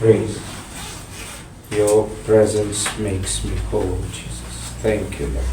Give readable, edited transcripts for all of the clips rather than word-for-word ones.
praise your presence makes me whole Jesus, thank you Lord।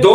2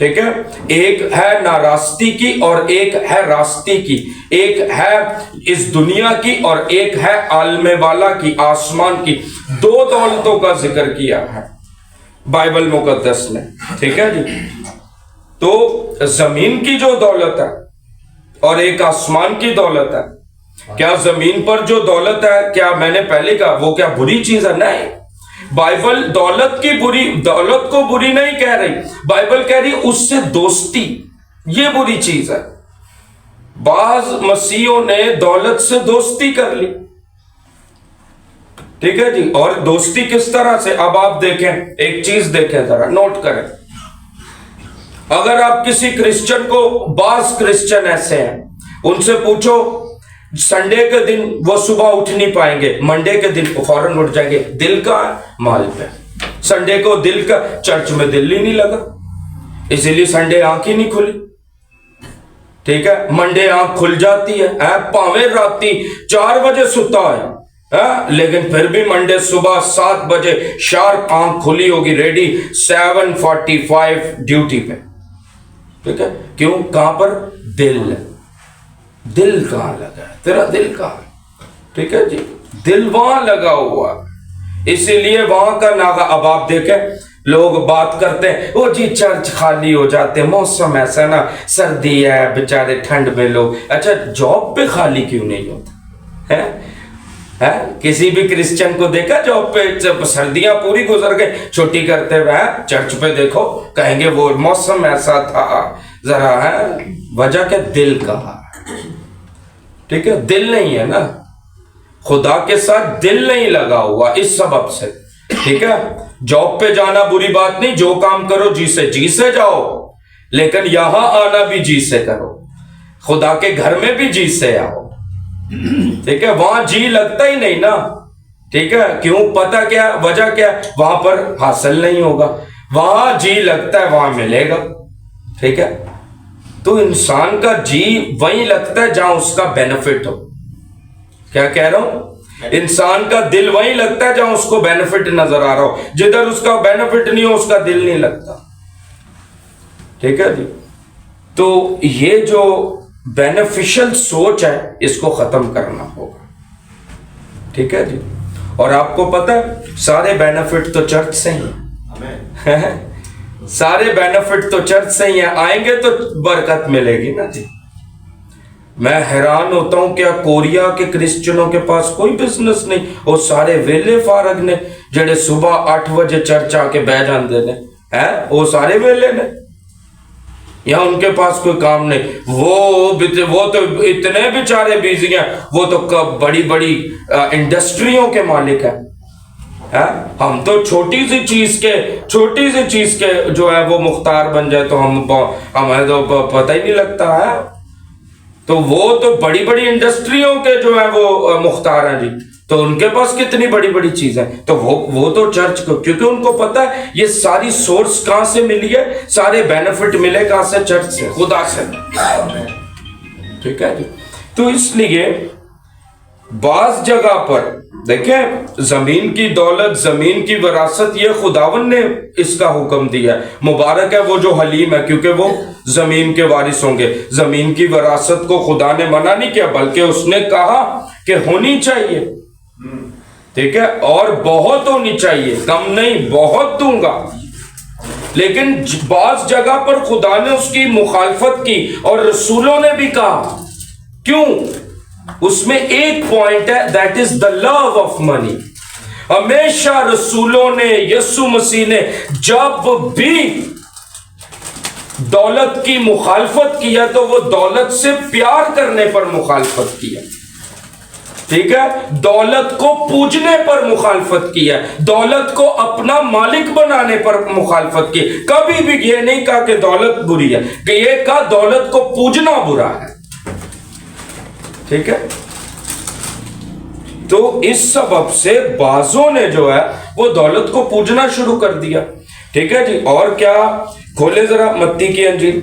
ٹھیک ہے, ایک ہے ناراستی کی اور ایک ہے راستی کی, ایک ہے اس دنیا کی اور ایک ہے عالم والا کی, آسمان کی. دو دولتوں کا ذکر کیا ہے بائبل مقدس میں, ٹھیک ہے جی. تو زمین کی جو دولت ہے اور ایک آسمان کی دولت ہے, کیا زمین پر جو دولت ہے, کیا میں نے پہلے کہا وہ کیا بری چیز ہے؟ نہیں. بائبل دولت کو بری نہیں کہہ رہی, بائبل کہہ رہی اس سے دوستی یہ بری چیز ہے. بعض مسیحوں نے دولت سے دوستی کر لی, ٹھیک ہے جی. اور دوستی کس طرح سے؟ اب آپ دیکھیں, ایک چیز دیکھیں, ذرا نوٹ کریں. اگر آپ کسی کرسچن کو, بعض کرسچن ایسے ہیں, ان سے پوچھو سنڈے کے دن وہ صبح اٹھ نہیں پائیں گے, منڈے کے دن فوراً اٹھ جائیں گے. دل کا مال پہ, سنڈے کو دل کا, چرچ میں دل ہی نہیں لگا, اسی لیے سنڈے آنکھ ہی نہیں کھلی, ٹھیک ہے. منڈے آنکھ کھل جاتی ہے, پاویں راتی 4 بجے ستا ہے, لیکن پھر بھی منڈے صبح 7 بجے شارپ آنکھ کھلی ہوگی, ریڈی 7:45 ڈیوٹی پہ, ٹھیک ہے. کیوں؟ کہاں پر؟ دل کہاں لگا ہے؟ تیرا دل کہاں ہے؟ ٹھیک ہے جی, دل وہاں لگا ہوا, اسی لیے وہاں کا ناغا. اب آپ دیکھیں لوگ بات کرتے ہیں, وہ جی چرچ خالی ہو جاتے ہیں, موسم ایسا نا, سردی ہے, بیچارے ٹھنڈ میں لوگ. اچھا جاب پہ خالی کیوں نہیں ہوتا ہے؟ کسی بھی کرسچن کو دیکھا جاب پہ سردیاں پوری گزر گئی, چھٹی کرتے ہوئے چرچ پہ دیکھو, کہیں گے وہ موسم ایسا تھا, ذرا ہے وجہ کہ دل کہاں, ٹھیک ہے. دل نہیں ہے نا, خدا کے ساتھ دل نہیں لگا ہوا, اس سبب سے, ٹھیک ہے. جاب پہ جانا بری بات نہیں, جو کام کرو جی سے جاؤ, لیکن یہاں آنا بھی جی سے کرو, خدا کے گھر میں بھی جی سے آؤ, ٹھیک ہے. وہاں جی لگتا ہی نہیں نا, ٹھیک ہے. کیوں؟ پتہ کیا وجہ کیا؟ وہاں پر حاصل نہیں ہوگا, وہاں جی لگتا ہے وہاں ملے گا, ٹھیک ہے. تو انسان کا جی وہیں لگتا ہے جہاں اس کا بینیفٹ ہو. کیا کہہ رہا ہوں؟ انسان کا دل وہیں لگتا ہے جہاں اس کو بینیفٹ نظر آ رہا ہو, جدھر اس کا بینیفٹ نہیں ہو اس کا دل نہیں لگتا, ٹھیک ہے جی. تو یہ جو بینیفیشل سوچ ہے اس کو ختم کرنا ہوگا, ٹھیک ہے جی. اور آپ کو پتہ ہے سارے بینیفٹ تو چرچ سے ہی ہیں, سارے بینیفٹ تو چرچ سے ہی ہیں, آئیں گے تو برکت ملے گی نا جی. میں حیران ہوتا ہوں کیا کوریا کے کرسچنوں کے پاس کوئی بزنس نہیں, وہ سارے ویلے فارغ نے, جڑے صبح 8 بجے چرچ آ کے بہ جاندے نے, وہ سارے ویلے نے, یا ان کے پاس کوئی کام نہیں. وہ تو اتنے بیچارے بیزی ہیں, وہ تو بڑی بڑی انڈسٹریوں کے مالک ہیں. ہم تو چھوٹی سی چیز کے جو ہے وہ مختار بن جائے تو ہمیں تو پتہ ہی نہیں لگتا ہے. تو وہ تو بڑی بڑی انڈسٹریوں کے جو ہے وہ مختار ہیں جی, تو ان کے پاس کتنی بڑی بڑی چیزیں, تو وہ تو چرچ کو, کیونکہ ان کو پتا ہے یہ ساری سورس کہاں سے ملی ہے, سارے بینیفٹ ملے کہاں سے؟ چرچ سے, خدا سے, ٹھیک ہے جی. تو اس لیے بعض جگہ پر دیکھیں زمین کی دولت, زمین کی وراثت, یہ خداون نے اس کا حکم دیا ہے. مبارک ہے وہ جو حلیم ہے, کیونکہ وہ زمین کے وارث ہوں گے. زمین کی وراثت کو خدا نے منع نہیں کیا, بلکہ اس نے کہا کہ ہونی چاہیے, ٹھیک ہے, اور بہت ہونی چاہیے, کم نہیں, بہت دوں گا. لیکن بعض جگہ پر خدا نے اس کی مخالفت کی, اور رسولوں نے بھی کہا. کیوں؟ اس میں ایک پوائنٹ ہے, that is the love of money. ہمیشہ رسولوں نے, یسوع مسیح نے جب بھی دولت کی مخالفت کیا تو وہ دولت سے پیار کرنے پر مخالفت کیا, ٹھیک ہے. دولت کو پوجنے پر مخالفت کیا, دولت کو اپنا مالک بنانے پر مخالفت کی. کبھی بھی یہ نہیں کہا کہ دولت بری ہے, کہ یہ کہا دولت کو پوجنا برا ہے, ٹھیک ہے. تو اس سبب سے بعضوں نے جو ہے وہ دولت کو پوجنا شروع کر دیا, ٹھیک ہے جی. اور کیا؟ کھولے ذرا متی کی انجیل,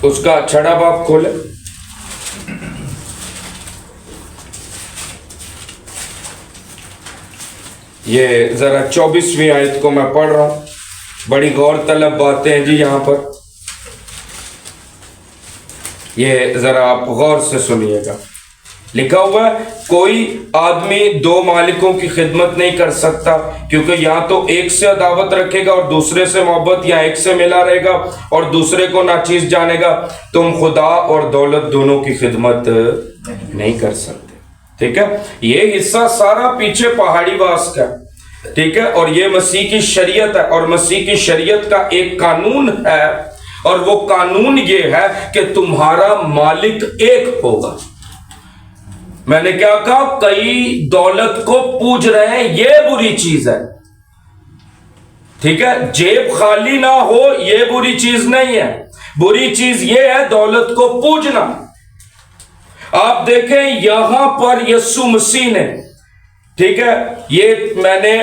اس کا 6واں باب کھولے. یہ ذرا 24ویں آیت کو میں پڑھ رہا ہوں, بڑی غور طلب باتیں ہیں جی یہاں پر. یہ ذرا آپ غور سے سنیے گا. لکھا ہوا ہے کوئی آدمی دو مالکوں کی خدمت نہیں کر سکتا، کیونکہ یا تو ایک سے عداوت رکھے گا اور دوسرے سے محبت، یا ایک سے ملا رہے گا اور دوسرے کو ناچیز جانے گا. تم خدا اور دولت دونوں کی خدمت نہیں کر سکتے. ٹھیک ہے، یہ حصہ سارا پیچھے پہاڑی واس کا، ٹھیک ہے، اور یہ مسیح کی شریعت ہے، اور مسیح کی شریعت کا ایک قانون ہے، اور وہ قانون یہ ہے کہ تمہارا مالک ایک ہوگا. میں نے کیا کہا؟ کئی دولت کو پوج رہے ہیں، یہ بری چیز ہے. ٹھیک ہے، جیب خالی نہ ہو یہ بری چیز نہیں ہے. بری چیز یہ ہے دولت کو پوجنا. آپ دیکھیں یہاں پر یسوع مسیح نے، ٹھیک ہے، یہ میں نے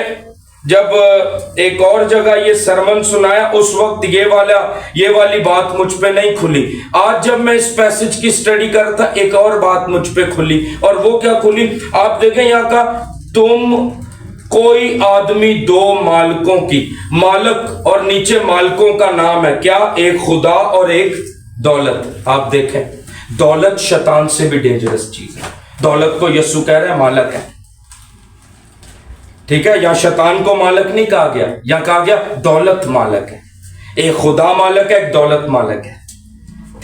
جب ایک اور جگہ یہ سرمن سنایا اس وقت یہ والی بات مجھ پہ نہیں کھلی. آج جب میں اس پیسج کی سٹڈی کر رہا تھا ایک اور بات مجھ پہ کھلی. اور وہ کیا کھلی؟ آپ دیکھیں یہاں کا، تم کوئی آدمی دو مالکوں کی، مالک اور نیچے مالکوں کا نام ہے کیا؟ ایک خدا اور ایک دولت. آپ دیکھیں دولت شیطان سے بھی ڈینجرس چیز ہے. دولت کو یسوع کہہ رہے ہیں مالک ہے. ٹھیک ہے، یا شیطان کو مالک نہیں کہا گیا، یا کہا گیا دولت مالک ہے. ایک خدا مالک ہے، ایک دولت مالک ہے.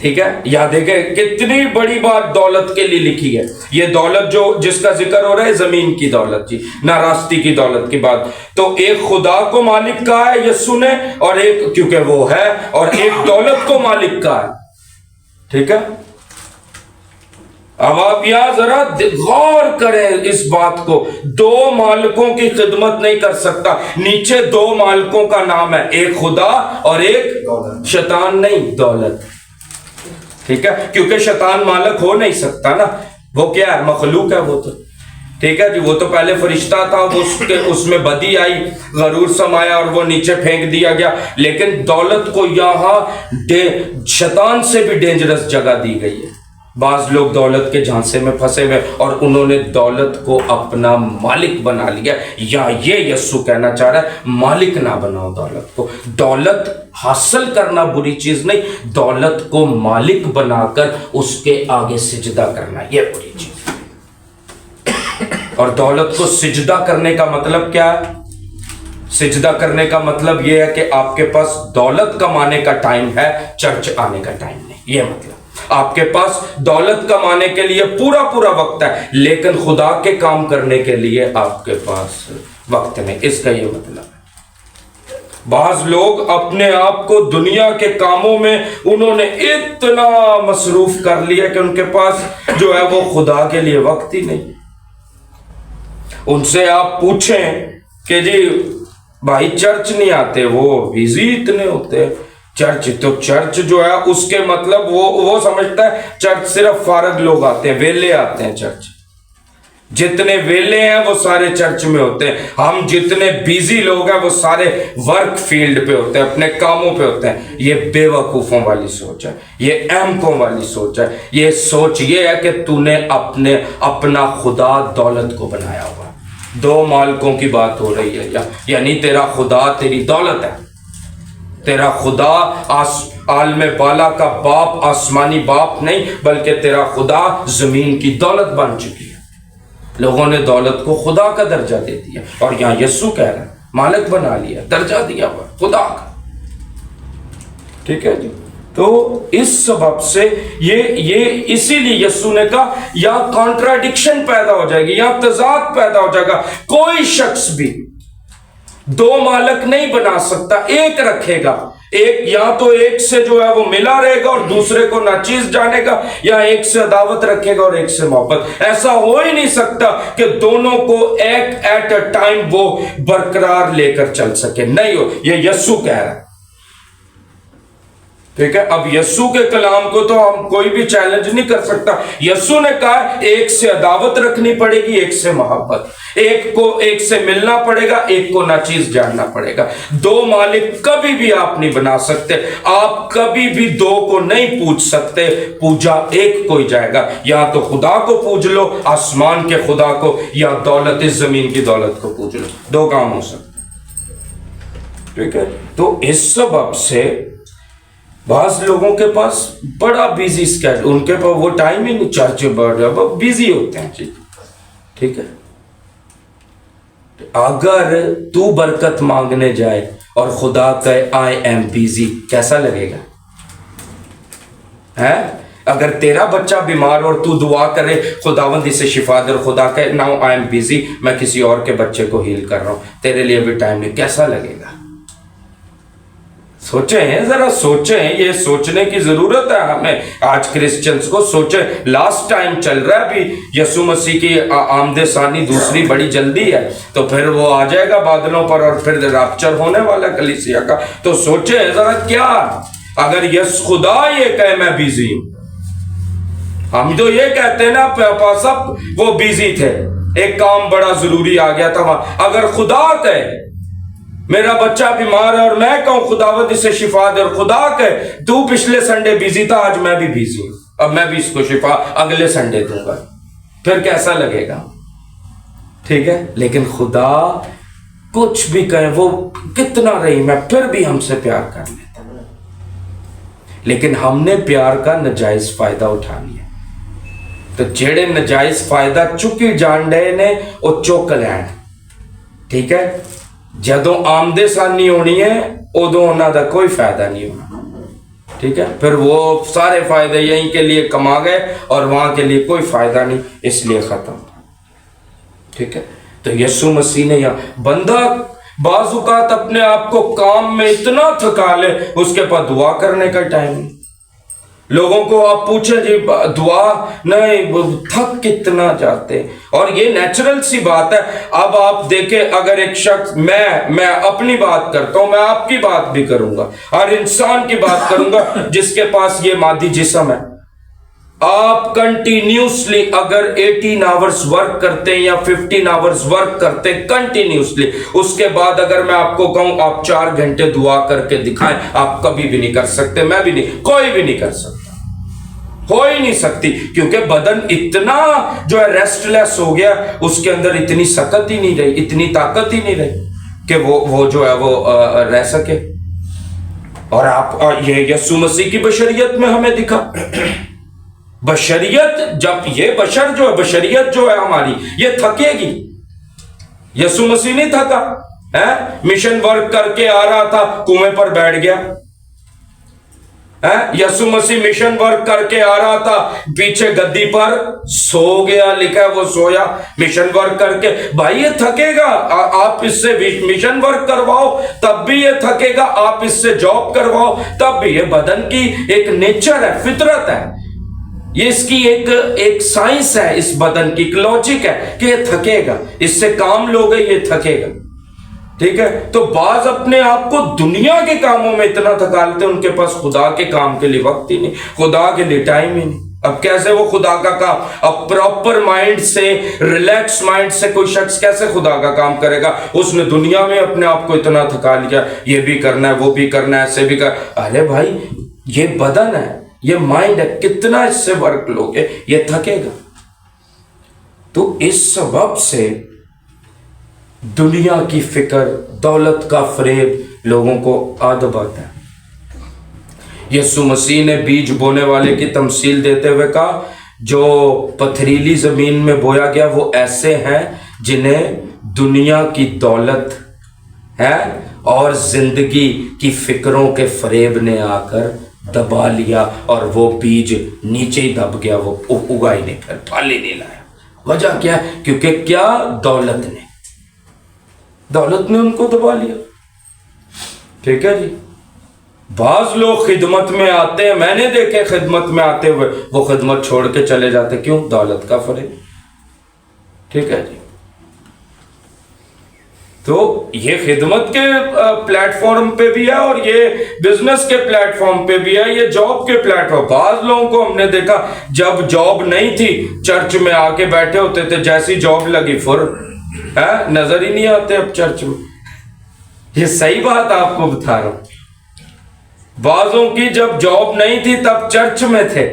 ٹھیک ہے، یاد دیکھیں کتنی بڑی بات دولت کے لیے لکھی ہے. یہ دولت جو جس کا ذکر ہو رہا ہے زمین کی دولت، جی ناراستی کی دولت کی بات. تو ایک خدا کو مالک کہا ہے یسوع نے، اور ایک کیونکہ وہ ہے، اور ایک دولت کو مالک کہا ہے. ٹھیک ہے، اب آپ یہاں ذرا غور کریں اس بات کو. دو مالکوں کی خدمت نہیں کر سکتا. نیچے دو مالکوں کا نام ہے، ایک خدا اور ایک شیطان نہیں، دولت. ٹھیک ہے، کیونکہ شیطان مالک ہو نہیں سکتا نا، وہ کیا ہے؟ مخلوق ہے وہ تو. ٹھیک ہے جی، وہ تو پہلے فرشتہ تھا، اس میں بدی آئی، غرور سمایا اور وہ نیچے پھینک دیا گیا. لیکن دولت کو یہاں شیطان سے بھی ڈینجرس جگہ دی گئی ہے. بعض لوگ دولت کے جھانسے میں پھنسے ہوئے اور انہوں نے دولت کو اپنا مالک بنا لیا. یا یہ یسوع کہنا چاہ رہا ہے مالک نہ بناؤ دولت کو. دولت حاصل کرنا بری چیز نہیں، دولت کو مالک بنا کر اس کے آگے سجدہ کرنا یہ بری چیز ہے. اور دولت کو سجدہ کرنے کا مطلب کیا ہے؟ سجدہ کرنے کا مطلب یہ ہے کہ آپ کے پاس دولت کمانے کا ٹائم ہے، چرچ آنے کا ٹائم نہیں. یہ مطلب آپ کے پاس دولت کمانے کے لیے پورا وقت ہے، لیکن خدا کے کام کرنے کے لیے آپ کے پاس وقت نہیں. اس کا یہ مطلب ہے. بعض لوگ اپنے آپ کو دنیا کے کاموں میں انہوں نے اتنا مصروف کر لیا کہ ان کے پاس جو ہے وہ خدا کے لیے وقت ہی نہیں. ان سے آپ پوچھیں کہ جی بھائی چرچ نہیں آتے، وہ بزی اتنے ہوتے ہیں. چرچ جو ہے اس کے مطلب وہ سمجھتا ہے چرچ صرف فارغ لوگ آتے ہیں، ویلے آتے ہیں چرچ. جتنے ویلے ہیں وہ سارے چرچ میں ہوتے ہیں. ہم جتنے بیزی لوگ ہیں وہ سارے ورک فیلڈ پہ ہوتے ہیں، اپنے کاموں پہ ہوتے ہیں. یہ بے وقوفوں والی سوچ ہے، یہ احمقوں والی سوچ ہے. یہ سوچ یہ ہے کہ تو نے اپنا خدا دولت کو بنایا ہوا. دو مالکوں کی بات ہو رہی ہے، یعنی تیرا خدا تیری دولت ہے. تیرا خدا عالم بالا کا باپ، آسمانی باپ نہیں، بلکہ تیرا خدا زمین کی دولت بن چکی ہے. لوگوں نے دولت کو خدا کا درجہ دے دیا، اور یہاں یسوع کہہ رہا ہے مالک بنا لیا، درجہ دیا ہوا خدا کا. ٹھیک ہے جی، تو اس سبب سے یہ اسی لیے یسوع نے کہا یہاں کانٹراڈکشن پیدا ہو جائے گی، یہاں تضاد پیدا ہو جائے گا. کوئی شخص بھی دو مالک نہیں بنا سکتا، ایک رکھے گا. ایک یا تو ایک سے جو ہے وہ ملا رہے گا اور دوسرے کو ناچیز جانے گا، یا ایک سے عداوت رکھے گا اور ایک سے محبت. ایسا ہو ہی نہیں سکتا کہ دونوں کو ایٹ اے ٹائم وہ برقرار لے کر چل سکے. نہیں ہو، یہ یسوع کہہ رہا ہے. ٹھیک ہے، اب یسوع کے کلام کو تو ہم کوئی بھی چیلنج نہیں کر سکتا. یسوع نے کہا ایک سے عداوت رکھنی پڑے گی، ایک سے محبت. ایک سے ملنا پڑے گا، ایک کو ناچیز جاننا پڑے گا. دو مالک کبھی بھی آپ نہیں بنا سکتے. آپ کبھی بھی دو کو نہیں پوج سکتے. پوجا ایک کو ہی جائے گا. یا تو خدا کو پوج لو، آسمان کے خدا کو، یا دولت اس زمین کی دولت کو پوج لو. دو کام ہو سکتے. ٹھیک ہے، تو اس سبب سے بعض لوگوں کے پاس بڑا بیزی اسکیڈول، ان کے پاس وہ ٹائم ہی نہیں، چرچ بڑا بیزی ہوتے ہیں جی، ٹھیک ہے. اگر تو برکت مانگنے جائے اور خدا کہے آئی ایم بیزی، کیسا لگے گا؟ ہے اگر تیرا بچہ بیمار اور تو دعا کرے خداوند اسے شفا دے، اور خدا کہے ناؤ آئی ایم بیزی، میں کسی اور کے بچے کو ہیل کر رہا ہوں، تیرے لیے بھی ٹائم نہیں، کیسا لگے گا؟ سوچیں ذرا، سوچیں، یہ سوچنے کی ضرورت ہے ہمیں. آج کرسچنز کو سوچیں، لاسٹ ٹائم چل رہا ہے، ابھی یسوع مسیح کی آمد ثانی دوسری بڑی جلدی ہے، تو پھر وہ آ جائے گا بادلوں پر اور پھر ریپچر ہونے والا کلیسیا کا. تو سوچیں ذرا، کیا اگر خدا یہ کہے میں بیزی ہوں، ہم تو یہ کہتے ہیں نا سب وہ بیزی تھے، ایک کام بڑا ضروری آ گیا تھا وہاں، اگر خدا کہے میرا بچہ بیمار ہے اور میں کہوں خداوند اسے شفا دے، اور خدا کہے تو پچھلے سنڈے بیزی تھا، آج میں بھی بیزی ہوں، اب میں بھی اس کو شفا اگلے سنڈے دوں گا، پھر کیسا لگے گا؟ ٹھیک ہے. لیکن خدا کچھ بھی کہے، وہ کتنا رحیم ہے، پھر بھی ہم سے پیار کر لیتا ہے. لیکن ہم نے پیار کا نجائز فائدہ اٹھا لیا، تو جڑے نجائز فائدہ چکی جان ڈے نے وہ چوک لین. ٹھیک ہے. جدوں آمدے ثانی ہونی ہے ادوں انہاں دا کوئی فائدہ نہیں ہونا. ٹھیک ہے. پھر وہ سارے فائدے یہیں کے لیے کما گئے اور وہاں کے لیے کوئی فائدہ نہیں، اس لیے ختم. ٹھیک ہے. تو یسوع مسیح نے یہاں بندہ بعض اوقات اپنے آپ کو کام میں اتنا تھکا لے اس کے پاس دعا کرنے کا ٹائم نہیں. لوگوں کو آپ پوچھیں جی دعا نہیں، تھک کتنا جاتے، اور یہ نیچرل سی بات ہے. اب آپ دیکھیں، اگر ایک شخص، میں اپنی بات کرتا ہوں، میں آپ کی بات بھی کروں گا، ہر انسان کی بات کروں گا جس کے پاس یہ مادی جسم ہے. آپ کنٹینیوسلی اگر 18 آورز ورک کرتے ہیں یا 15 آورز ورک کرتے ہیں کنٹینیوسلی، اس کے بعد اگر میں آپ کو کہوں آپ 4 گھنٹے دعا کر کے دکھائیں، آپ کبھی بھی نہیں کر سکتے، میں بھی نہیں، کوئی بھی نہیں کر سکتا، ہو ہی نہیں سکتی. کیونکہ بدن اتنا جو ہے ریسٹ لیس ہو گیا، اس کے اندر اتنی سکت ہی نہیں رہی، اتنی طاقت ہی نہیں رہی کہ وہ جو ہے وہ رہ سکے. اور آپ یہ یسوع مسیح کی بشریت میں ہمیں دکھا. بشریت، جب یہ بشر جو ہے، بشریت جو ہے ہماری، یہ تھکے گی. یسوع مسیح نہیں تھکا، مشن ورک کر کے آ رہا تھا، کنویں پر بیٹھ گیا. یسوع مسیح مشن ورک کر کے آ رہا تھا، پیچھے گدی پر سو گیا، لکھا ہے وہ سویا مشن ورک کر کے. بھائی یہ تھکے گا، آپ اس سے مشن ورک کرواؤ تب بھی یہ تھکے گا، آپ اس سے جاب کرواؤ تب بھی. یہ بدن کی ایک نیچر ہے، فطرت ہے، یہ اس کی ایک سائنس ہے، اس بدن کی ایک لاجک ہے کہ یہ تھکے گا، اس سے کام لوگے یہ تھکے گا. ٹھیک ہے. تو بعض اپنے آپ کو دنیا کے کاموں میں اتنا تھکا لیتے ان کے پاس خدا کے کام کے لیے وقت ہی نہیں، خدا کے لیے ٹائم ہی نہیں. اب کیسے وہ خدا کا کام، اب پراپر مائنڈ سے، ریلیکس مائنڈ سے کوئی شخص کیسے خدا کا کام کرے گا؟ اس نے دنیا میں اپنے آپ کو اتنا تھکا لیا، یہ بھی کرنا ہے، وہ بھی کرنا ہے، ایسے بھی ارے بھائی یہ بدن ہے، یہ مائنڈ ہے، کتنا اس سے ورک لوگے، یہ تھکے گا. تو اس سبب سے دنیا کی فکر، دولت کا فریب لوگوں کو عادت آتا ہے. یسوع مسیح نے بیج بونے والے کی تمثیل دیتے ہوئے کہا جو پتھریلی زمین میں بویا گیا وہ ایسے ہیں جنہیں دنیا کی دولت ہے اور زندگی کی فکروں کے فریب نے آ کر دبا لیا، اور وہ بیج نیچے ہی دب گیا، وہ اگا ہی نہیں، پھر پھل ہی نہیں لایا. وجہ کیا ہے؟ کیونکہ کیا دولت نے ان کو دبا لیا. ٹھیک ہے جی. بعض لوگ خدمت میں آتے ہیں، میں نے دیکھے خدمت میں آتے ہوئے وہ خدمت چھوڑ کے چلے جاتے، کیوں؟ دولت کا فریب. ٹھیک ہے جی. تو یہ خدمت کے پلیٹ فارم پہ بھی ہے اور یہ بزنس کے پلیٹ فارم پہ بھی ہے، یہ جاب کے پلیٹ فارم. بعض لوگوں کو ہم نے دیکھا جب جاب نہیں تھی چرچ میں آ کے بیٹھے ہوتے تھے، جیسی جاب لگی فر نظر ہی نہیں آتے اب چرچ میں. یہ صحیح بات آپ کو بتا رہا ہوں. بعضوں کی جب جاب نہیں تھی تب چرچ میں تھے،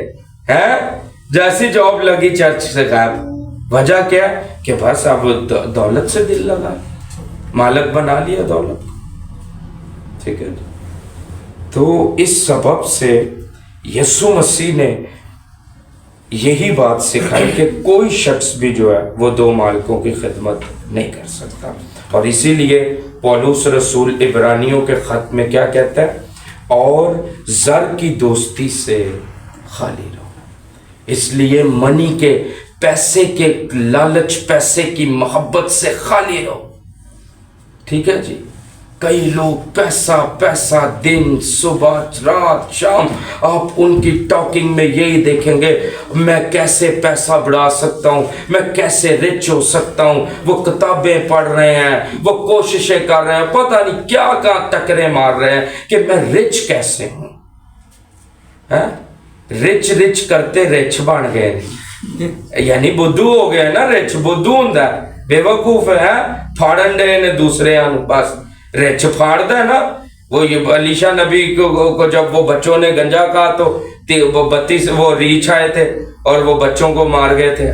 جیسی جاب لگی چرچ سے غائب. وجہ کیا؟ کہ بس اب دولت سے دل لگا، مالک بنا لیا دولت. ٹھیک ہے. تو اس سبب سے یسوع مسیح نے یہی بات سکھائی کہ کوئی شخص بھی جو ہے وہ دو مالکوں کی خدمت نہیں کر سکتا. اور اسی لیے پولس رسول عبرانیوں کے خط میں کیا کہتا ہے؟ اور زر کی دوستی سے خالی رہو. اس لیے منی کے، پیسے کے لالچ، پیسے کی محبت سے خالی رہو. ٹھیک ہے جی. کئی لوگ پیسہ پیسہ، دن صبح رات شام، آپ ان کی ٹاکنگ میں یہی دیکھیں گے، میں کیسے پیسہ بڑھا سکتا ہوں، میں کیسے رچ ہو سکتا ہوں. وہ کتابیں پڑھ رہے ہیں، وہ کوششیں کر رہے ہیں، پتہ نہیں کیا کہاں ٹکرے مار رہے ہیں کہ میں رچ کیسے ہوں. رچ رچ کرتے رچ بن گئے، یعنی بدھو ہو گئے نا. رچ بدھو ہوں بے وقوف ہے، پھاڑن دے نے دوسرے بس رچ پھاڑ دے نا. وہ علیشا نبی کو جب وہ بچوں نے گنجا کہا تو وہ 32 وہ ریچھ آئے تھے اور وہ بچوں کو مار گئے تھے.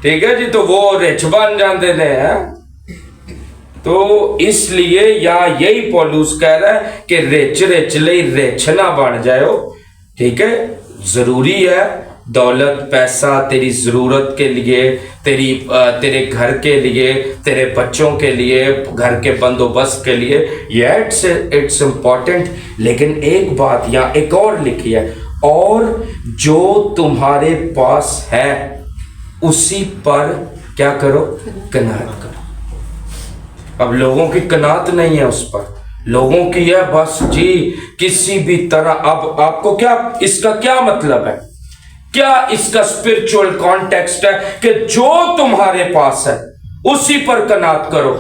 ٹھیک ہے جی. تو وہ رچ بن جاتے تھے. تو اس لیے یہی پولس کہہ رہا ہے کہ رچ رچ لئی رچ نہ بن جائے. ٹھیک ہے. ضروری ہے دولت پیسہ تیری ضرورت کے لیے، تیرے گھر کے لیے، تیرے بچوں کے لیے، گھر کے بندوبست کے لیے، اٹس امپورٹنٹ. لیکن ایک بات یہاں ایک اور لکھی ہے، اور جو تمہارے پاس ہے اسی پر کیا کرو؟ قناعت کرو. اب لوگوں کی قناعت نہیں ہے اس پر. لوگوں کی ہے بس جی کسی بھی طرح. اب آپ کو کیا اس کا کیا مطلب ہے؟ کیا اس کا اسپرچول کانٹیکسٹ ہے کہ جو تمہارے پاس ہے اسی پر قناعت کرو.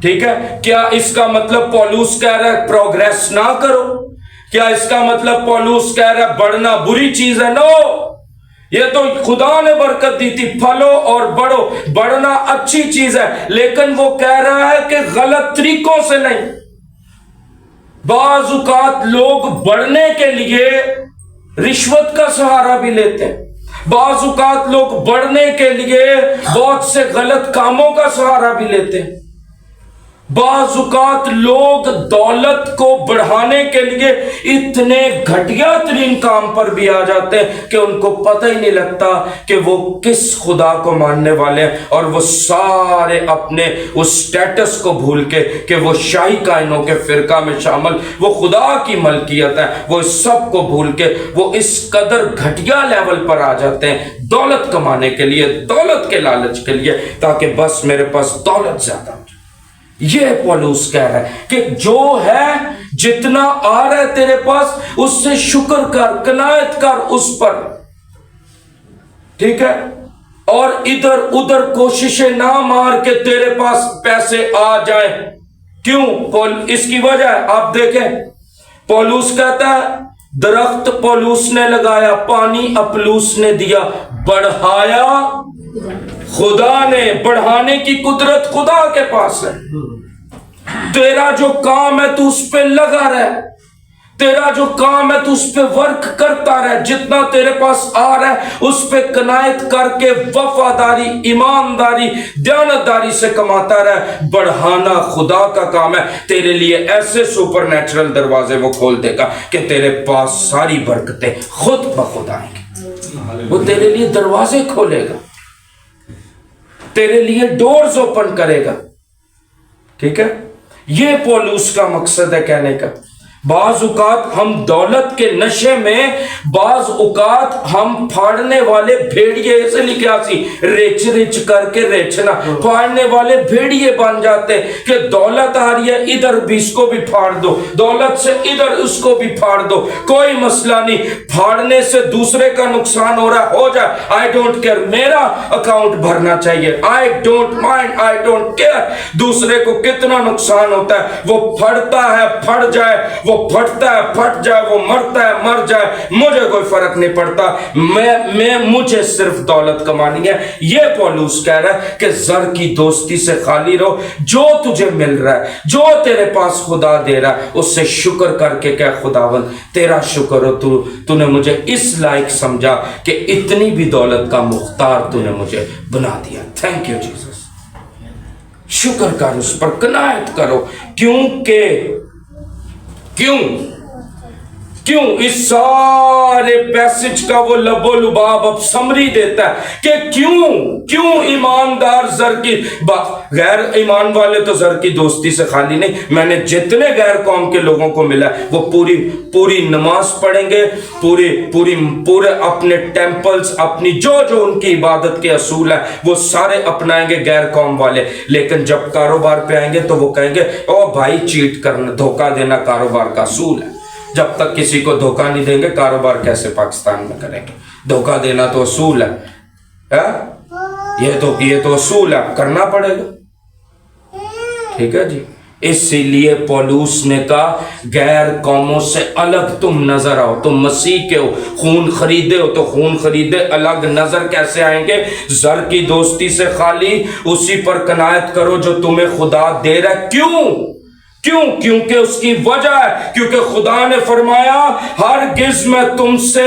ٹھیک ہے. کیا اس کا مطلب پولس کہہ رہا ہے پروگریس نہ کرو؟ کیا اس کا مطلب پولس کہہ رہا ہے بڑھنا بری چیز ہے؟ نو. یہ تو خدا نے برکت دی تھی، پھلو اور بڑھو. بڑھنا اچھی چیز ہے، لیکن وہ کہہ رہا ہے کہ غلط طریقوں سے نہیں. بعض اوقات لوگ بڑھنے کے لیے رشوت کا سہارا بھی لیتے ہیں. بعض اوقات لوگ بڑھنے کے لیے بہت سے غلط کاموں کا سہارا بھی لیتے ہیں. بعض اوقات لوگ دولت کو بڑھانے کے لیے اتنے گھٹیا ترین کام پر بھی آ جاتے ہیں کہ ان کو پتہ ہی نہیں لگتا کہ وہ کس خدا کو ماننے والے ہیں. اور وہ سارے اپنے اس سٹیٹس کو بھول کے کہ وہ شاہی کائنوں کے فرقہ میں شامل، وہ خدا کی ملکیت ہے، وہ اس سب کو بھول کے وہ اس قدر گھٹیا لیول پر آ جاتے ہیں دولت کمانے کے لیے، دولت کے لالچ کے لیے، تاکہ بس میرے پاس دولت زیادہ ہو. یہ پولس کہہ رہا ہے کہ جو ہے جتنا آ رہا ہے تیرے پاس اس سے شکر کر، قناعت کر اس پر. ٹھیک ہے. اور ادھر ادھر کوششیں نہ مار کے تیرے پاس پیسے آ جائیں. کیوں؟ اس کی وجہ ہے آپ دیکھیں. پولس کہتا ہے درخت پولس نے لگایا، پانی اپلوس نے دیا، بڑھایا خدا نے. بڑھانے کی قدرت خدا کے پاس ہے. تیرا جو کام ہے تو اس پہ لگا رہ، تیرا جو کام ہے تو اس پہ ورک کرتا رہ. جتنا تیرے پاس آ رہا ہے اس پہ قناعت کر کے وفاداری، ایمانداری، دیانتداری سے کماتا رہ. بڑھانا خدا کا کام ہے. تیرے لیے ایسے سپر نیچرل دروازے وہ کھول دے گا کہ تیرے پاس ساری برکتیں خود بخود آئیں گی. وہ تیرے لیے دروازے کھولے گا، تیرے لیے ڈورز اوپن کرے گا. ٹھیک ہے. یہ پولس کا مقصد ہے کہنے کا. بعض اوقات ہم دولت کے نشے میں، بعض اوقات ہم پھاڑنے والے بھیڑیے، اسے لکھا سی ریچ ریچ کر کے ریچنا، پھاڑنے والے بھیڑیے بن جاتے کہ دولت آ رہی ہے ادھر بھی اس کو بھی پھاڑ دو، دولت سے ادھر اس کو بھی پھاڑ دو، کوئی مسئلہ نہیں. پھاڑنے سے دوسرے کا نقصان ہو رہا ہے، ہو جائے، آئی ڈونٹ کیئر، میرا اکاؤنٹ بھرنا چاہیے، I don't mind, I don't care دوسرے کو کتنا نقصان ہوتا ہے. وہ پھڑتا ہے پھڑ جائے، وہ پھٹتا ہے پھٹ جائے، وہ مرتا ہے مر جائے، مجھے کوئی فرق نہیں پڑتا. مجھے صرف دولت کمانی ہے. یہ پولس کہہ رہا ہے کہ زر کی دوستی سے خالی رہو. جو تجھے مل رہا ہے، جو تیرے پاس خدا دے رہا ہے، اس سے شکر کر کے کہ خداوند تیرا شکر ہو، تو نے مجھے اس لائق سمجھا کہ اتنی بھی دولت کا مختار تو نے مجھے بنا دیا. Thank you Jesus. شکر کر، اس پر قناعت کرو. کیوں کیوں اس سارے پیسج کا وہ لبو لباب اب سمری دیتا ہے کہ کیوں ایماندار زر کی غیر ایمان والے تو زر کی دوستی سے خالی نہیں. میں نے جتنے غیر قوم کے لوگوں کو ملا وہ پوری نماز پڑھیں گے, پورے اپنے ٹیمپلز, اپنی جو ان کی عبادت کے اصول ہیں وہ سارے اپنائیں گے غیر قوم والے. لیکن جب کاروبار پہ آئیں گے تو وہ کہیں گے او بھائی چیٹ کرنا, دھوکہ دینا کاروبار کا اصول ہے. جب تک کسی کو دھوکہ نہیں دیں گے کاروبار کیسے پاکستان میں کریں گے؟ دھوکہ دینا تو اصول ہے, یہ تو اصول ہے, کرنا پڑے گا. ٹھیک ہے جی. اسی لیے پولوس نے کہا غیر قوموں سے الگ تم نظر آؤ. تم مسیح کے ہو, خون خریدے ہو, تو خون خریدے الگ نظر کیسے آئیں گے؟ زر کی دوستی سے خالی اسی پر قناعت کرو جو تمہیں خدا دے رہا ہے. کیونکہ اس کی وجہ ہے, کیونکہ خدا نے فرمایا ہرگز میں تم سے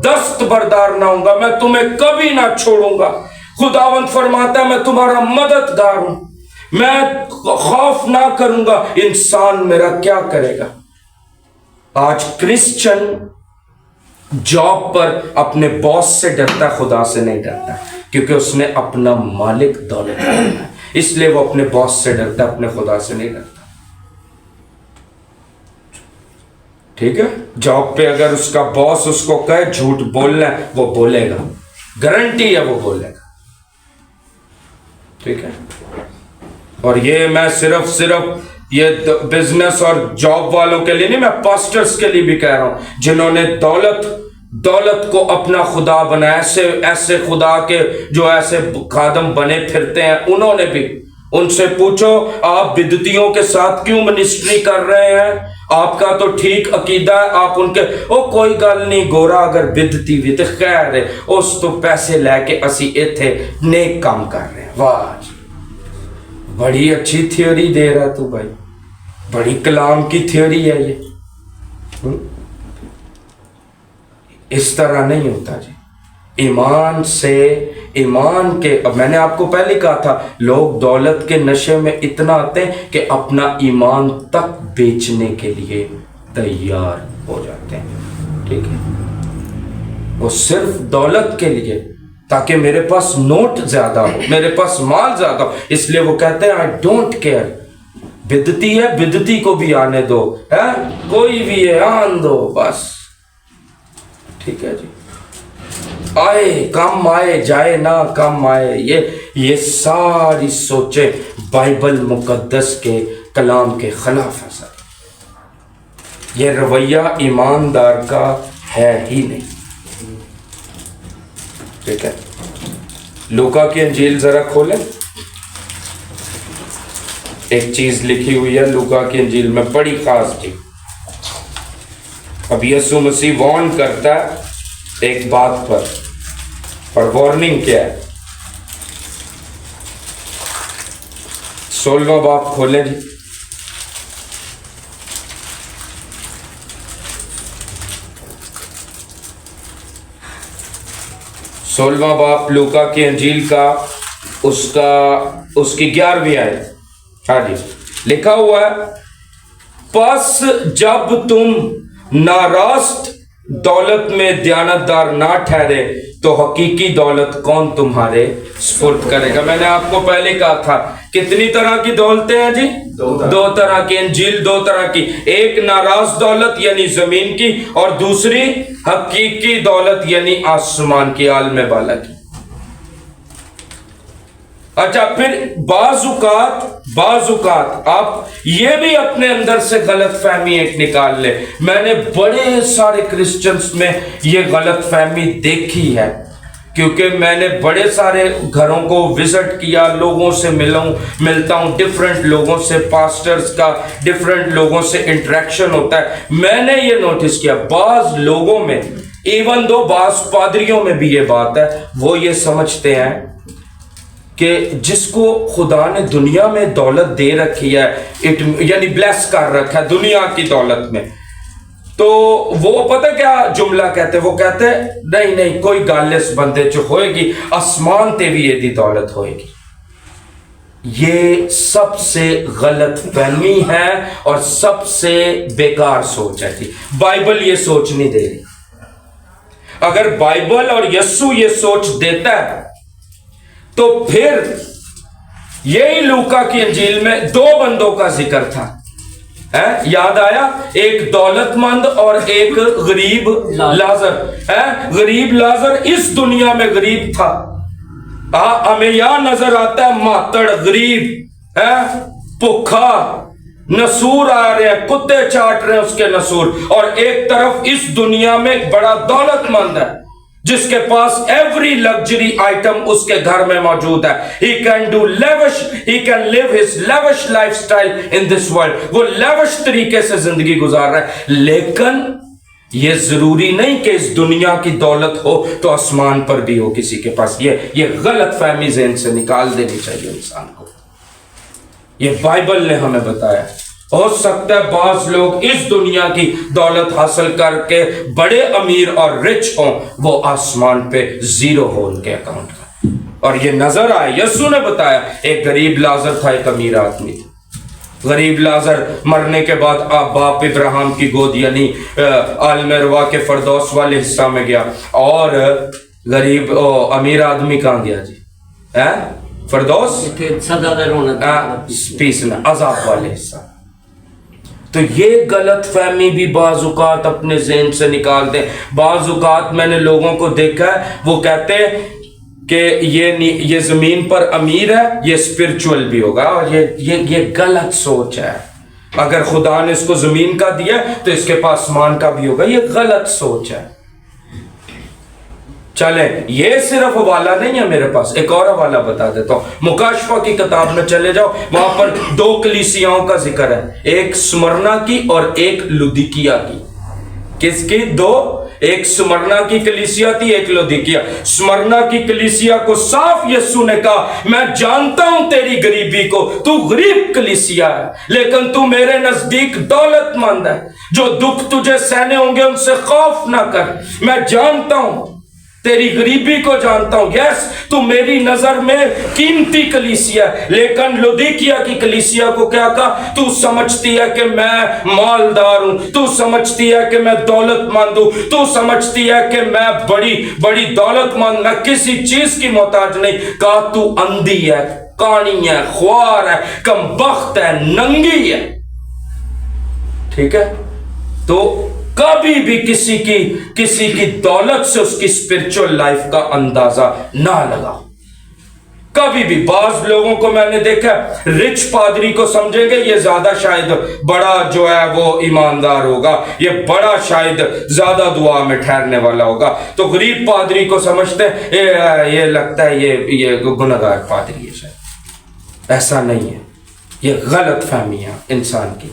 دست بردار نہ ہوں گا, میں تمہیں کبھی نہ چھوڑوں گا. خداوند فرماتا ہے میں تمہارا مددگار ہوں, میں خوف نہ کروں گا. انسان میرا کیا کرے گا؟ آج کرسچن جاب پر اپنے باس سے ڈرتا, خدا سے نہیں ڈرتا, کیونکہ اس نے اپنا مالک دولت ہے, اس لیے وہ اپنے باس سے ڈرتا, اپنے خدا سے نہیں ڈرتا. ٹھیک ہے. جاب پہ اگر اس کا باس اس کو کہے جھوٹ بولنا ہے وہ بولے گا, گارنٹی ہے وہ بولے گا. ٹھیک ہے. اور یہ میں صرف یہ بزنس اور جاب والوں کے لیے نہیں, میں پاسٹرز کے لیے بھی کہہ رہا ہوں جنہوں نے دولت کو اپنا خدا بنایا. ایسے خدا کے جو ایسے خادم بنے پھرتے ہیں, انہوں نے بھی, ان سے پوچھو آپ بدعتیوں کے ساتھ کیوں منسٹری کر رہے ہیں؟ آپ کا تو ٹھیک عقیدہ ہے, آپ ان کے کوئی گل نہیں, گورا اگر بدعتی بھی تو خیر ہے, اس تو پیسے لے کے اسی ایتھے نیک کام کر رہے ہیں. واہ, بڑی اچھی تھیوری دے رہا تو بھائی, بڑی کلام کی تھیوری ہے یہ. اس طرح نہیں ہوتا جی. ایمان کے اب میں نے آپ کو پہلے کہا تھا, لوگ دولت کے نشے میں اتنا آتے ہیں کہ اپنا ایمان تک بیچنے کے لیے تیار ہو جاتے ہیں. ٹھیک ہے. وہ صرف دولت کے لیے, تاکہ میرے پاس نوٹ زیادہ ہو, میرے پاس مال زیادہ ہو, اس لیے وہ کہتے ہیں I don't care, بدعتی ہے بدعتی کو بھی آنے دو, کوئی بھی ہے آن دو بس. ٹھیک ہے جی. آئے کم آئے, جائے نہ کم آئے, یہ ساری سوچیں بائبل مقدس کے کلام کے خلاف ہے سر. یہ رویہ ایماندار کا ہے ہی نہیں. ٹھیک ہے. لوکا کی انجیل ذرا کھولیں, ایک چیز لکھی ہوئی ہے لوکا کی انجیل میں بڑی خاص چیز. اب یسوع مسیح وارن کرتا ہے ایک بات پر, اور وارننگ کیا ہے؟ 16واں باب کھولیں جی. سولہواں باب لوکا کی انجیل کا, اس کی 11ویں آیت. ہاں جی, لکھا ہوا ہے پس جب تم ناراست دولت میں دیانتدار نہ ٹھہرے تو حقیقی دولت کون تمہارے سپرد کرے گا؟ میں نے آپ کو پہلے کہا تھا کتنی طرح کی دولتیں ہیں جی؟ 2 طرح کی. انجیل 2 طرح کی, ایک ناراض دولت یعنی زمین کی, اور دوسری حقیقی دولت یعنی آسمان کی, عالم بالا کی. اچھا, پھر بعض اوقات آپ یہ بھی اپنے اندر سے غلط فہمی ایک نکال لیں. میں نے بڑے سارے کرسچنز میں یہ غلط فہمی دیکھی ہے, کیونکہ میں نے بڑے سارے گھروں کو وزٹ کیا, لوگوں سے ملتا ہوں, ڈفرینٹ لوگوں سے, پاسٹرز کا ڈفرینٹ لوگوں سے انٹریکشن ہوتا ہے. میں نے یہ نوٹس کیا بعض لوگوں میں, ایون دو بعض پادریوں میں بھی یہ بات ہے, وہ یہ سمجھتے ہیں کہ جس کو خدا نے دنیا میں دولت دے رکھی ہے, یعنی بلیس کر رکھا ہے دنیا کی دولت میں, تو وہ پتہ کیا جملہ کہتے ہیں؟ وہ کہتے ہیں نہیں کوئی گل اس بندے چ ہوئے گی, آسمان تے بھی یہ دی دولت ہوئے گی. یہ سب سے غلط فہمی ہے اور سب سے بیکار سوچ ہے جی. بائبل یہ سوچ نہیں دے رہی. اگر بائبل اور یسوع یہ سوچ دیتا ہے تو پھر یہی لوکا کی انجیل میں 2 بندوں کا ذکر تھا. یاد آیا؟ ایک دولت مند اور ایک غریب لازر. غریب لازر اس دنیا میں غریب تھا. ہمیں یہاں نظر آتا ہے ماتڑ غریب بھوکا، نسور آ رہے ہیں، کتے چاٹ رہے ہیں اس کے نسور. اور ایک طرف اس دنیا میں ایک بڑا دولت مند ہے جس کے پاس ایوری لگژری آئٹم اس کے گھر میں موجود ہے. he can live his lavish lifestyle in this world. وہ lavish طریقے سے زندگی گزار رہا ہے. لیکن یہ ضروری نہیں کہ اس دنیا کی دولت ہو تو آسمان پر بھی ہو کسی کے پاس. یہ غلط فہمی ذہن سے نکال دینی چاہیے انسان کو. یہ بائبل نے ہمیں بتایا. ہو سکتا ہے بعض لوگ اس دنیا کی دولت حاصل کر کے بڑے امیر اور رچ ہوں، وہ آسمان پہ زیرو ہو ان کے اکاؤنٹ کا. اور یہ نظر آئے. یسوع نے بتایا ایک غریب لازر تھا، ایک امیر آدمی تھا. غریب لازر مرنے کے بعد باپ ابراہیم کی گود یعنی عالم روا کے فردوس والے حصہ میں گیا. اور غریب امیر آدمی کہاں گیا جی؟ فردوس پیس میں عذاب والے حصہ. تو یہ غلط فہمی بھی بعض اوقات اپنے ذہن سے نکال دیں. بعض اوقات میں نے لوگوں کو دیکھا ہے وہ کہتے ہیں کہ یہ زمین پر امیر ہے، یہ اسپرچول بھی ہوگا. اور یہ غلط سوچ ہے. اگر خدا نے اس کو زمین کا دیا تو اس کے پاس آسمان کا بھی ہوگا. یہ غلط سوچ ہے. چلیں یہ صرف حوالہ نہیں ہے میرے پاس، ایک اور حوالہ بتا دیتا ہوں. مکاشفہ کی کتاب میں چلے جاؤ، وہاں پر 2 کلیسیاؤں کا ذکر ہے، ایک سمرنا کی اور ایک لودیکیا کی. کس کی؟ 2. ایک سمرنا کی کلیسیا تھی، ایک لودیکیا. سمرنا کی کلیسیا کو صاف یسوع نے کہا میں جانتا ہوں تیری غریبی کو، تو غریب کلیسیا ہے لیکن تو میرے نزدیک دولت مند ہے. جو دکھ تجھے سہنے ہوں گے ان سے خوف نہ کر. میں جانتا ہوں تیری غریبی کو جانتا ہوں. یس تو میری نظر میں قیمتی کلیسیا ہے. لیکن لودیکیا کی کلیسیا کو کیا کہا؟ تو سمجھتی ہے کہ میں مالدار ہوں، تو سمجھتی ہے کہ میں دولت مند ہوں، تو سمجھتی ہے کہ میں بڑی دولت مند، میں کسی چیز کی محتاج نہیں. کہا تو اندھی ہے، کانی ہے، خوار ہے، کم بخت ہے، ننگی ہے. ٹھیک ہے؟ تو کبھی بھی کسی کی دولت سے اس کی اسپرچول لائف کا اندازہ نہ لگاؤ. کبھی بھی. بعض لوگوں کو میں نے دیکھا رچ پادری کو سمجھیں گے یہ زیادہ شاید بڑا جو ہے وہ ایماندار ہوگا، یہ بڑا شاید زیادہ دعا میں ٹھہرنے والا ہوگا. تو غریب پادری کو سمجھتے ہیں یہ لگتا ہے یہ گنہگار پادری ہے. شاید ایسا نہیں ہے. یہ غلط فہمی ہے انسان کی.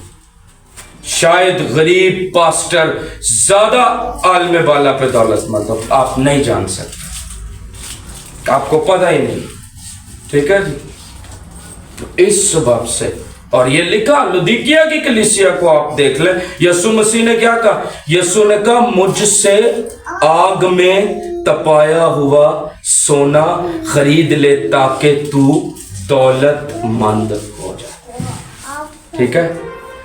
شاید غریب پاسٹر زیادہ عالم بالا پہ دولت مند ہو، آپ نہیں جان سکتے، آپ کو پتہ ہی نہیں. ٹھیک ہے جی؟ تو اس سبب سے. اور یہ لکھا لودیکیا کی کلیسیا کو آپ دیکھ لیں. یسوع مسیح نے کیا کہا؟ یسوع نے کہا مجھ سے آگ میں تپایا ہوا سونا خرید لے تاکہ تو دولت مند ہو جائے. ٹھیک ہے؟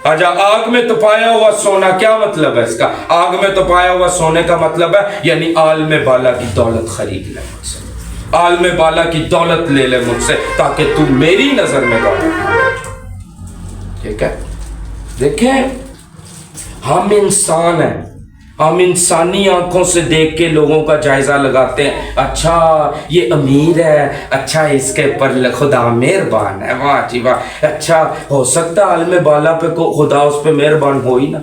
آجا آگ میں تپایا ہوا سونا کیا مطلب ہے اس کا؟ آگ میں تپایا ہوا سونے کا مطلب ہے یعنی عالم بالا کی دولت خرید لے مجھ سے، عالم بالا کی دولت لے لے مجھ سے تاکہ تو میری نظر میں دولت. ٹھیک ہے؟ دیکھیں ہم انسان ہیں، ہم انسانی آنکھوں سے دیکھ کے لوگوں کا جائزہ لگاتے ہیں. اچھا یہ امیر ہے، اچھا اس کے پر خدا مہربان ہے، واہ جی واہ. اچھا ہو سکتا ہے عالم بالا پہ خدا اس پہ مہربان ہو ہی نا.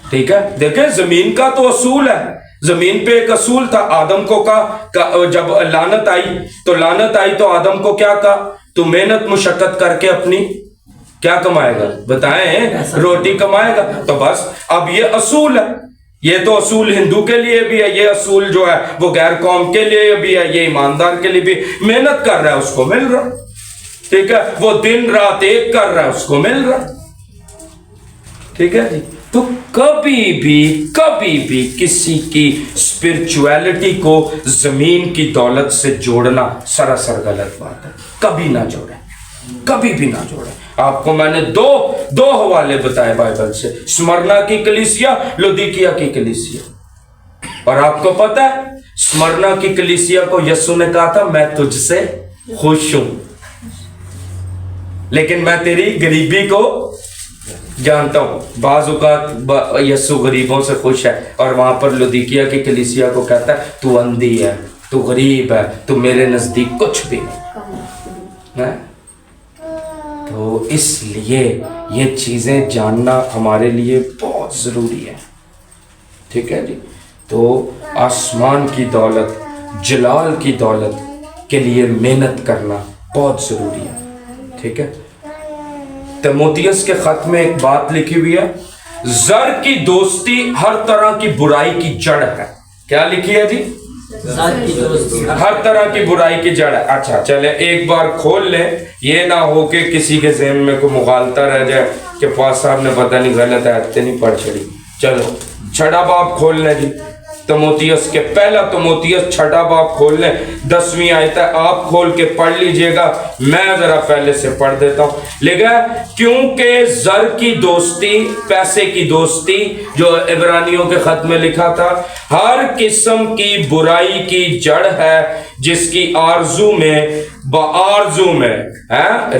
ٹھیک ہے؟ دیکھیں زمین کا تو اصول ہے. زمین پہ ایک اصول تھا. آدم کو کہا جب لعنت آئی تو آدم کو کیا کہا؟ تو محنت مشقت کر کے اپنی کیا کمائے گا؟ بتائیں، روٹی کمائے گا. تو بس اب یہ اصول ہے. یہ تو اصول ہندو کے لیے بھی ہے، یہ اصول جو ہے وہ غیر قوم کے لیے بھی ہے، یہ ایماندار کے لیے بھی. محنت کر رہا ہے اس کو مل رہا. ٹھیک ہے؟ وہ دن رات ایک کر رہا ہے اس کو مل رہا. ٹھیک ہے جی؟ تو کبھی بھی کسی کی اسپرچویلٹی کو زمین کی دولت سے جوڑنا سراسر غلط بات ہے. کبھی نہ جوڑیں. کبھی بھی نہ جوڑیں. آپ کو میں نے دو حوالے بتائے بائبل سے, سمرنا کی کلیسیا, لودیکیا کی کلیسیا. اور آپ کو پتہ ہے سمرنا کی کلیسیا کو یسوع نے کہا تھا میں تجھ سے خوش ہوں, لیکن میں تیری غریبی کو جانتا ہوں. بعض اوقات یسوع غریبوں سے خوش ہے, اور وہاں پر لودیکیا کی کلیسیا کو کہتا ہے تو اندھی ہے, تو غریب ہے, تو میرے نزدیک کچھ بھی نہیں. تو اس لیے یہ چیزیں جاننا ہمارے لیے بہت ضروری ہے. ٹھیک ہے جی. تو آسمان کی دولت, جلال کی دولت کے لیے محنت کرنا بہت ضروری ہے. ٹھیک ہے. تیموتھیوس کے خط میں ایک بات لکھی ہوئی ہے, زر کی دوستی ہر طرح کی برائی کی جڑ ہے. کیا لکھی ہے جی؟ ہر طرح کی برائی کی جڑ ہے. اچھا چلے ایک بار کھول لیں, یہ نہ ہو کہ کسی کے ذہن میں کوئی مغالطہ رہ جائے کہ پاس صاحب نے پتہ نہیں غلط آیتیں نہیں پڑھ چھڑی. چلو 6 باب کھول لیں جی, تیموتھیوس کے پہلا تیموتھیوس 6 باب کھول لیں, 10ویں آیت ہے. آپ کھول کے پڑھ لیجئے گا, میں ذرا پہلے سے پڑھ دیتا ہوں. لکھا ہے کیونکہ زر کی دوستی, پیسے کی دوستی, جو عبرانیوں کے خط میں لکھا تھا, ہر قسم کی برائی کی جڑ ہے, جس کی آرزو میں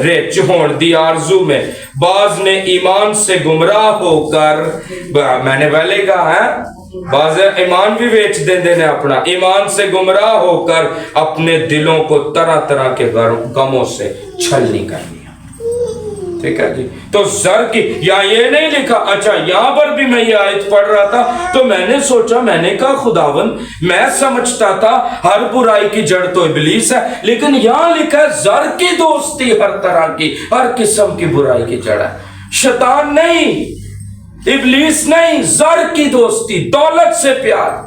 رچ ہون دی آرزو میں بعض نے ایمان سے گمراہ ہو کر, میں نے پہلے کہا ہے بعض ایمان بھی بیچ دیں اپنا, ایمان سے گمراہ ہو کر اپنے دلوں کو طرح طرح کے غموں سے چھلنی کر لیا. ٹھیک ہے جی. تو زر کی, یا یہ نہیں لکھا. اچھا یہاں پر بھی میں یہ آیت پڑھ رہا تھا تو میں نے سوچا, میں نے کہا خداوند میں سمجھتا تھا ہر برائی کی جڑ تو ابلیس ہے, لیکن یہاں لکھا ہے زر کی دوستی ہر طرح کی, ہر قسم کی برائی کی جڑ ہے. شیطان نہیں, ابلیس نہیں, زر کی دوستی, دولت سے پیار.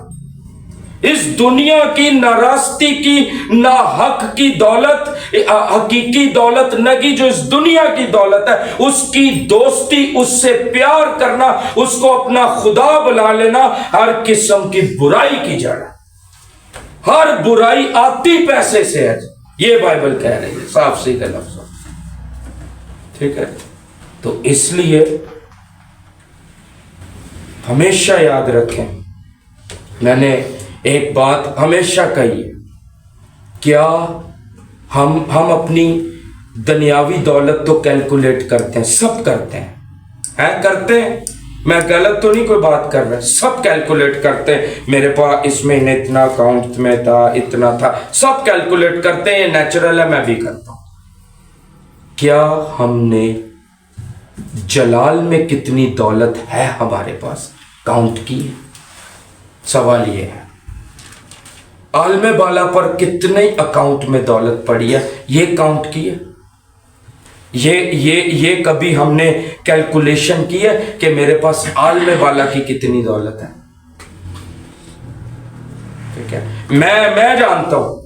اس دنیا کی نہ راستی کی نہ حق کی دولت, حقیقی دولت نہ کی, جو اس دنیا کی دولت ہے اس کی دوستی, اس سے پیار کرنا, اس کو اپنا خدا بنا لینا ہر قسم کی برائی کی جڑ ہے. ہر برائی آتی پیسے سے ہے, یہ بائبل کہہ رہی ہے صاف سیدھے لفظوں. ٹھیک ہے. تو اس لیے ہمیشہ یاد رکھیں, میں نے ایک بات ہمیشہ کہی ہے, کیا ہم اپنی دنیاوی دولت تو کیلکولیٹ کرتے ہیں, سب کرتے ہیں, کرتے ہیں, میں غلط تو نہیں کوئی بات کر رہا, سب کیلکولیٹ کرتے ہیں, میرے پاس اس مہینے اتنا اکاؤنٹ میں تھا, اتنا تھا, سب کیلکولیٹ کرتے ہیں, یہ نیچرل ہے, میں بھی کرتا ہوں. کیا ہم نے جلال میں کتنی دولت ہے ہمارے پاس کاؤنٹ کی؟ سوال یہ ہے. عالم بالا پر کتنے اکاؤنٹ میں دولت پڑی ہے, یہ کاؤنٹ کی ہے؟ یہ کبھی ہم نے کیلکولیشن کی ہے کہ میرے پاس عالم بالا کی کتنی دولت ہے؟ ٹھیک ہے. میں جانتا ہوں,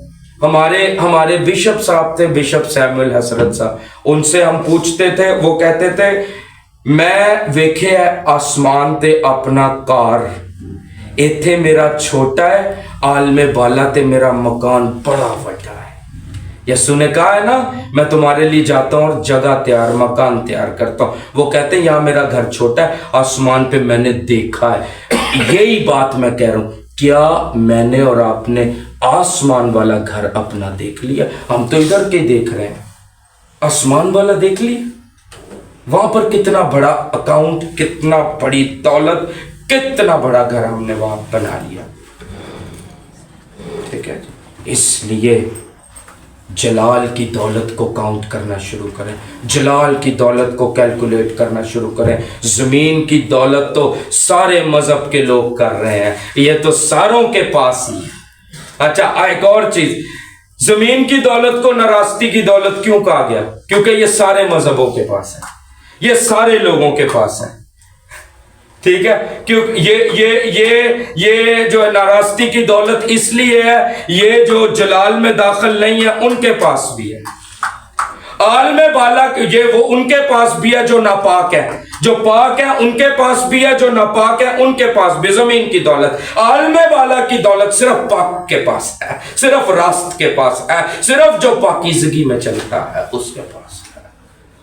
ہمارے بشپ صاحب تھے, بشپ سیموئل حسرت صاحب, ان سے ہم پوچھتے تھے, وہ کہتے تھے میں ویکھے ہے آسمان تے اپنا کار, ایتھے میرا چھوٹا ہے, عالم بالا تے میرا مکان بڑا بڑا ہے. یسوع نے کہا ہے نا میں تمہارے لیے جاتا ہوں اور جگہ تیار, مکان تیار کرتا ہوں. وہ کہتے ہیں یہاں میرا گھر چھوٹا ہے, آسمان پہ میں نے دیکھا ہے. یہی بات میں کہہ رہا ہوں, کیا میں نے اور آپ نے آسمان والا گھر اپنا دیکھ لیا؟ ہم تو ادھر کے دیکھ رہے ہیں, آسمان والا دیکھ لیا, وہاں پر کتنا بڑا اکاؤنٹ, کتنا بڑی دولت, کتنا بڑا گھر ہم نے وہاں بنا لیا. ٹھیک ہے. اس لیے جلال کی دولت کو کاؤنٹ کرنا شروع کریں, جلال کی دولت کو کیلکولیٹ کرنا شروع کریں. زمین کی دولت تو سارے مذہب کے لوگ کر رہے ہیں, یہ تو ساروں کے پاس ہی ہے. اچھا ایک اور چیز, زمین کی دولت کو ناراستی کی دولت کیوں کہا گیا؟ کیونکہ یہ سارے مذہبوں کے پاس ہے, یہ سارے لوگوں کے پاس ہے. ٹھیک ہے. کیونکہ یہ جو ہے ناراستی کی دولت اس لیے ہے, یہ جو جلال میں داخل نہیں ہے ان کے پاس بھی ہے. عالم بالا یہ وہ ان کے پاس بھی ہے جو ناپاک ہے, جو پاک ہے ان کے پاس بھی ہے, جو ناپاک ہے ان کے پاس بھی. زمین کی دولت, عالم بالا کی دولت صرف پاک کے پاس ہے, صرف راست کے پاس ہے, صرف جو پاکیزگی میں چلتا ہے اس کے پاس ہے.